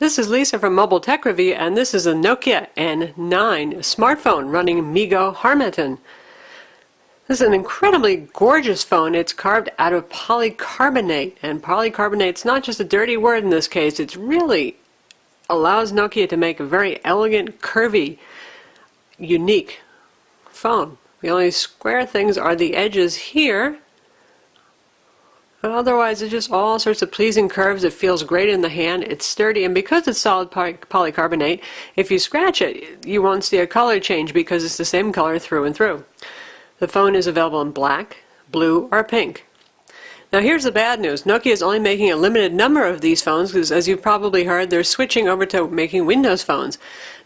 This is Lisa from Mobile Tech Review, and this is a Nokia N9 smartphone running MeeGo Harmattan. This is an incredibly gorgeous phone. It's carved out of polycarbonate, and polycarbonate's not just a dirty word in this case. It really allows Nokia to make a very elegant, curvy, unique phone. The only square things are the edges here. Otherwise, it's just all sorts of pleasing curves. It feels great in the hand. It's sturdy, and because it's solid polycarbonate, if you scratch it, you won't see a color change because it's the same color through and through. The phone is available in black, blue, or pink. Now here's the bad news. Nokia is only making a limited number of these phones because, as you've probably heard, they're switching over to making Windows phones.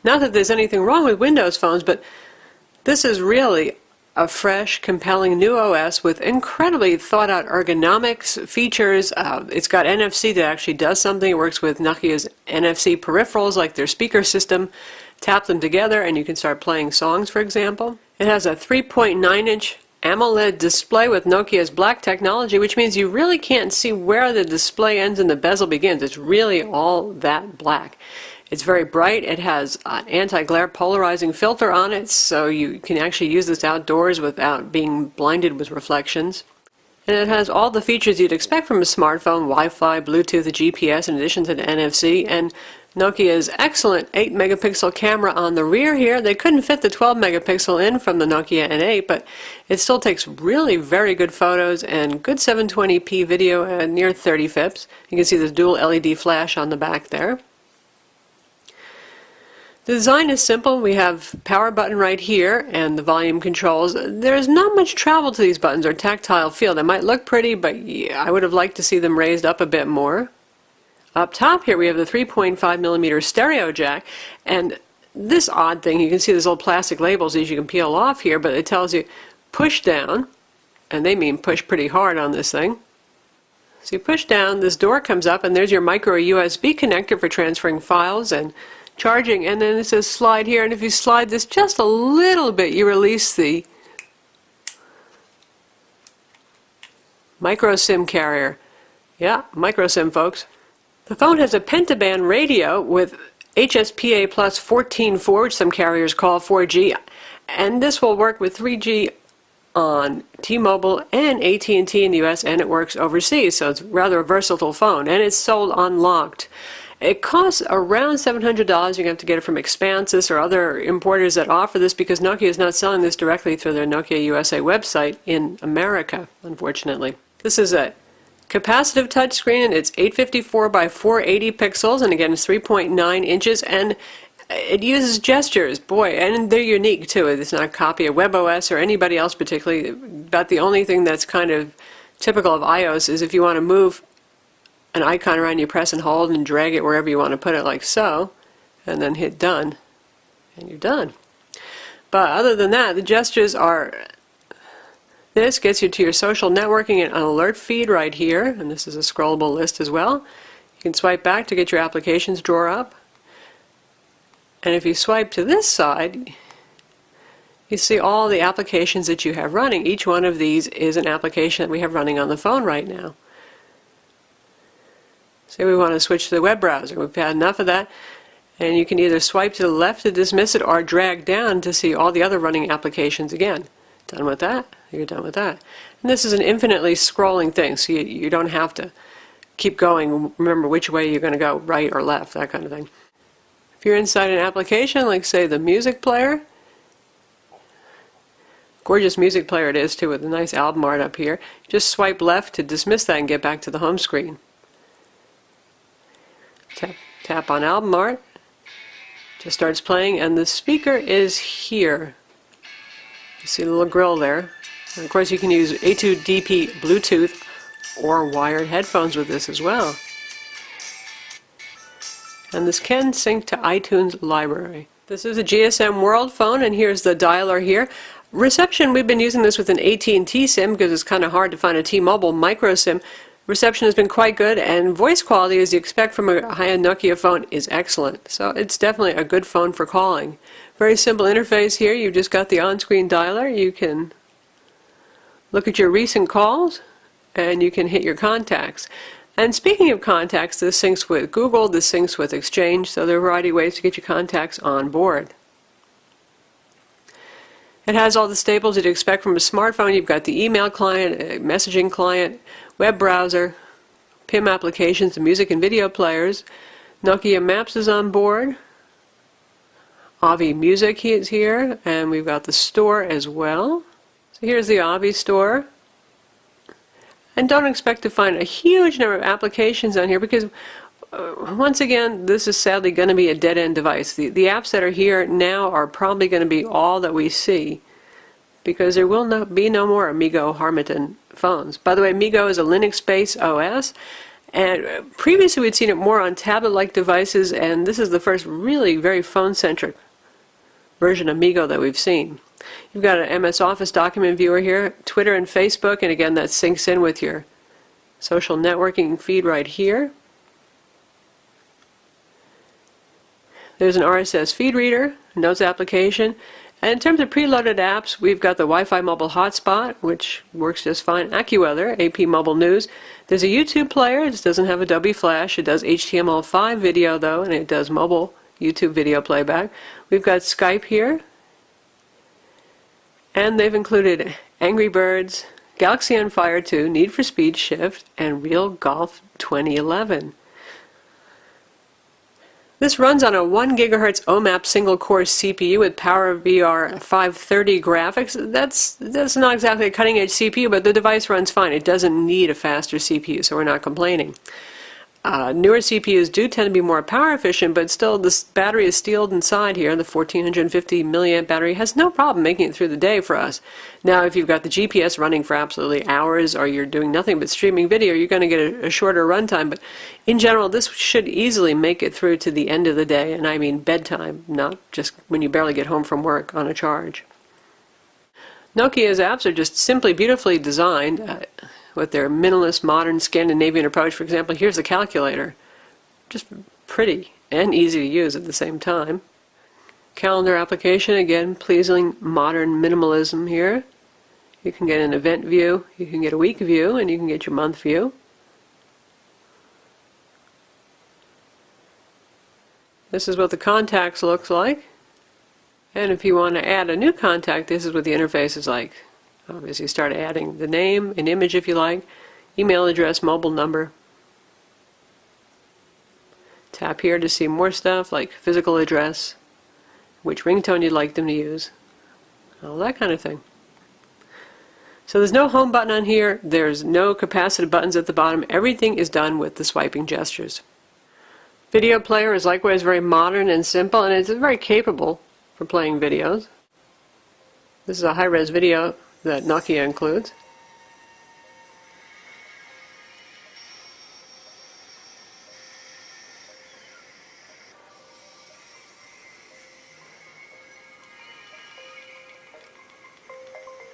Not that there's anything wrong with Windows phones, but this is really a fresh, compelling new OS with incredibly thought-out ergonomics features. It's got NFC that actually does something. It works with Nokia's NFC peripherals like their speaker system. Tap them together and you can start playing songs, for example. It has a 3.9-inch AMOLED display with Nokia's black technology, which means you really can't see where the display ends and the bezel begins. It's really all that black. It's very bright. It has an anti-glare polarizing filter on it, so you can actually use this outdoors without being blinded with reflections. And it has all the features you'd expect from a smartphone: Wi-Fi, Bluetooth, GPS, in addition to the NFC, and Nokia's excellent 8-megapixel camera on the rear here. They couldn't fit the 12-megapixel in from the Nokia N8, but it still takes really very good photos and good 720p video at near 30 fps. You can see the dual LED flash on the back there. The design is simple. We have power button right here and the volume controls. There's not much travel to these buttons or tactile feel. They might look pretty, but I would have liked to see them raised up a bit more. Up top here we have the 3.5mm stereo jack, and this odd thing, you can see these little plastic labels that you can peel off here, but it tells you push down, and they mean push pretty hard on this thing. So you push down, this door comes up, and there's your micro USB connector for transferring files and charging, and then it says slide here, and if you slide this just a little bit, you release the micro SIM carrier. Yeah, micro SIM, folks. The phone has a pentaband radio with HSPA plus 14.4, which some carriers call 4G, and this will work with 3G on T-Mobile and AT&T in the US, and it works overseas, so it's rather a versatile phone, and it's sold unlocked. It costs around $700. You're going to have to get it from Expansys or other importers that offer this, because Nokia is not selling this directly through their Nokia USA website in America, unfortunately. This is a capacitive touchscreen, and it's 854 by 480 pixels, and again it's 3.9 inches, and it uses gestures, boy, and they're unique too. It's not a copy of WebOS or anybody else particularly. About the only thing that's kind of typical of iOS is if you want to move an icon around, you press and hold and drag it wherever you want to put it, like so, and then hit done, and you're done. But other than that, the gestures are... This gets you to your social networking and an alert feed right here, and this is a scrollable list as well. You can swipe back to get your applications drawer up. And if you swipe to this side, you see all the applications that you have running. Each one of these is an application that we have running on the phone right now. Say we want to switch to the web browser. We've had enough of that. And you can either swipe to the left to dismiss it or drag down to see all the other running applications again. Done with that, you're done with that. And this is an infinitely scrolling thing, so you don't have to keep going, remember which way you're going to go, right or left, that kind of thing. If you're inside an application, like say the music player, gorgeous music player it is too, with a nice album art up here, just swipe left to dismiss that and get back to the home screen. Tap on album art, just starts playing, and the speaker is here. You see the little grill there. And of course you can use A2DP Bluetooth or wired headphones with this as well. And this can sync to iTunes library. This is a GSM World phone, and here's the dialer here. Reception, we've been using this with an AT&T SIM because it's kind of hard to find a T-Mobile micro SIM. Reception has been quite good, and voice quality, as you expect from a high-end Nokia phone, is excellent. So it's definitely a good phone for calling. Very simple interface here. You've just got the on-screen dialer. You can look at your recent calls, and you can hit your contacts. And speaking of contacts, this syncs with Google, this syncs with Exchange, so there are a variety of ways to get your contacts on board. It has all the staples you'd expect from a smartphone. You've got the email client, a messaging client, web browser, PIM applications, and music and video players. Nokia Maps is on board. Avi Music is here, and we've got the store as well. So here's the Avi store. And don't expect to find a huge number of applications on here because, once again, this is sadly going to be a dead-end device. The apps that are here now are probably going to be all that we see because there will be no more Amigo Harmattan phones. By the way, Amigo is a Linux-based OS, and previously we'd seen it more on tablet-like devices, and this is the first really very phone-centric version of Amigo that we've seen. You've got an MS Office document viewer here, Twitter and Facebook, and again that syncs in with your social networking feed right here. There's an RSS feed reader, notes application, and in terms of preloaded apps, we've got the Wi-Fi mobile hotspot, which works just fine, AccuWeather, AP Mobile News. There's a YouTube player, it just doesn't have Adobe Flash, it does HTML5 video though, and it does mobile YouTube video playback. We've got Skype here, and they've included Angry Birds, Galaxy on Fire 2, Need for Speed Shift, and Real Golf 2011. This runs on a 1 GHz OMAP single-core CPU with PowerVR 530 graphics. That's not exactly a cutting-edge CPU, but the device runs fine. It doesn't need a faster CPU, so we're not complaining. Newer CPUs do tend to be more power efficient, but still this battery is steeled inside here. The 1450 milliamp battery has no problem making it through the day for us. Now if you've got the GPS running for absolutely hours or you're doing nothing but streaming video, you're going to get a shorter runtime, but in general this should easily make it through to the end of the day, and I mean bedtime, not just when you barely get home from work on a charge. Nokia's apps are just simply beautifully designed. With their minimalist, modern, Scandinavian approach. For example, here's the calculator. Just pretty and easy to use at the same time. Calendar application, again, pleasing modern minimalism here. You can get an event view, you can get a week view, and you can get your month view. This is what the contacts looks like. And if you want to add a new contact, this is what the interface is like. As you start adding the name, an image if you like, email address, mobile number. Tap here to see more stuff like physical address, which ringtone you'd like them to use, all that kind of thing. So there's no home button on here, there's no capacitive buttons at the bottom, everything is done with the swiping gestures. Video player is likewise very modern and simple, and it's very capable for playing videos. This is a high-res video that Nokia includes.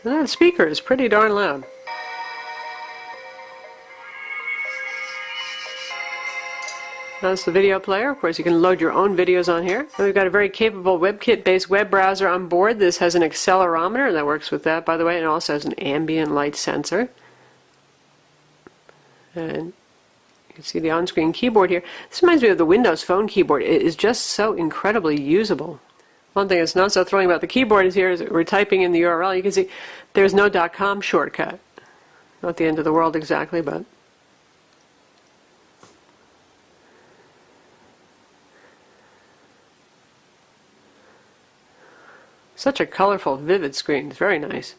And that speaker is pretty darn loud. That's the video player. Of course, you can load your own videos on here. And we've got a very capable WebKit-based web browser on board. This has an accelerometer that works with that, by the way, and also has an ambient light sensor. And you can see the on-screen keyboard here. This reminds me of the Windows Phone keyboard. It is just so incredibly usable. One thing that's not so thrilling about the keyboard is here is we're typing in the URL. You can see there's no .com shortcut. Not the end of the world exactly, but such a colorful, vivid screen. It's very nice.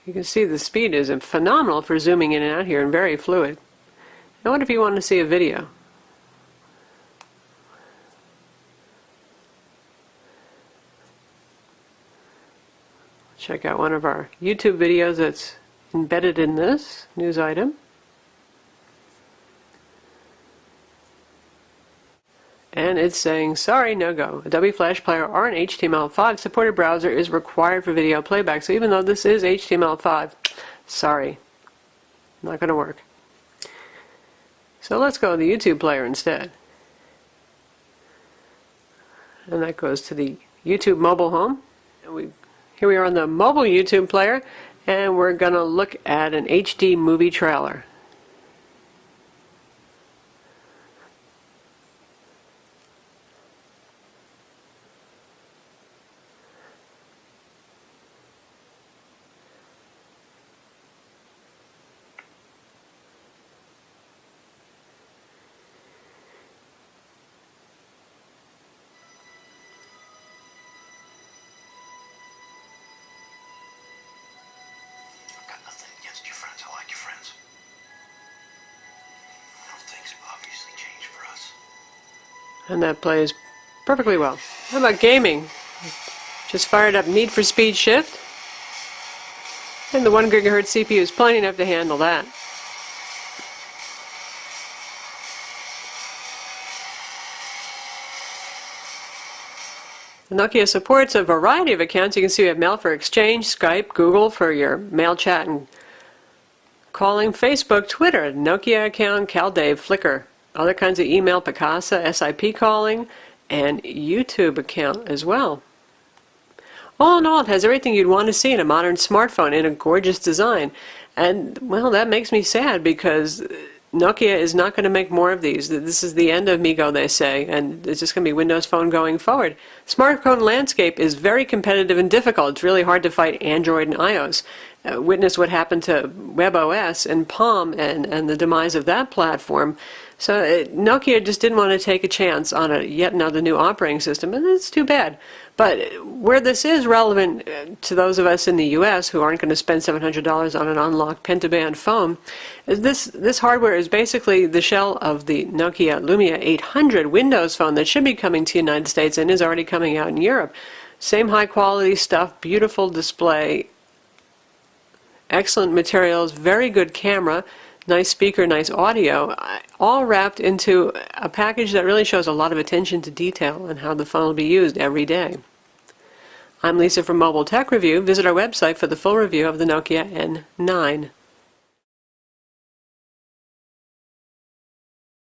You can see the speed is phenomenal for zooming in and out here and very fluid. Now what if you want to see a video? Check out one of our YouTube videos that's embedded in this news item. And it's saying, sorry, no go. Adobe Flash Player or an HTML5 supported browser is required for video playback. So even though this is HTML5, sorry, not going to work. So let's go to the YouTube player instead. And that goes to the YouTube mobile home. And here we are on the mobile YouTube player, and we're going to look at an HD movie trailer. And that plays perfectly well. How about gaming? Just fired up Need for Speed Shift. And the 1 gigahertz CPU is plenty enough to handle that. The Nokia supports a variety of accounts. You can see we have Mail for Exchange, Skype, Google for your mail chat and calling, Facebook, Twitter, Nokia account, CalDave, Flickr, other kinds of email, Picasa, SIP calling, and YouTube account as well. All in all, it has everything you'd want to see in a modern smartphone in a gorgeous design. And, well, that makes me sad because Nokia is not going to make more of these. This is the end of MeeGo, they say, and it's just going to be Windows Phone going forward. Smartphone landscape is very competitive and difficult. It's really hard to fight Android and iOS. Witness what happened to WebOS and Palm and the demise of that platform. So Nokia just didn't want to take a chance on yet another new operating system, and it's too bad. But where this is relevant to those of us in the U.S. who aren't going to spend $700 on an unlocked Pentaband phone, this hardware is basically the shell of the Nokia Lumia 800 Windows phone that should be coming to the United States and is already coming out in Europe. Same high quality stuff, beautiful display, excellent materials, very good camera, nice speaker, nice audio, all wrapped into a package that really shows a lot of attention to detail and how the phone will be used every day. I'm Lisa from Mobile Tech Review. Visit our website for the full review of the Nokia N9.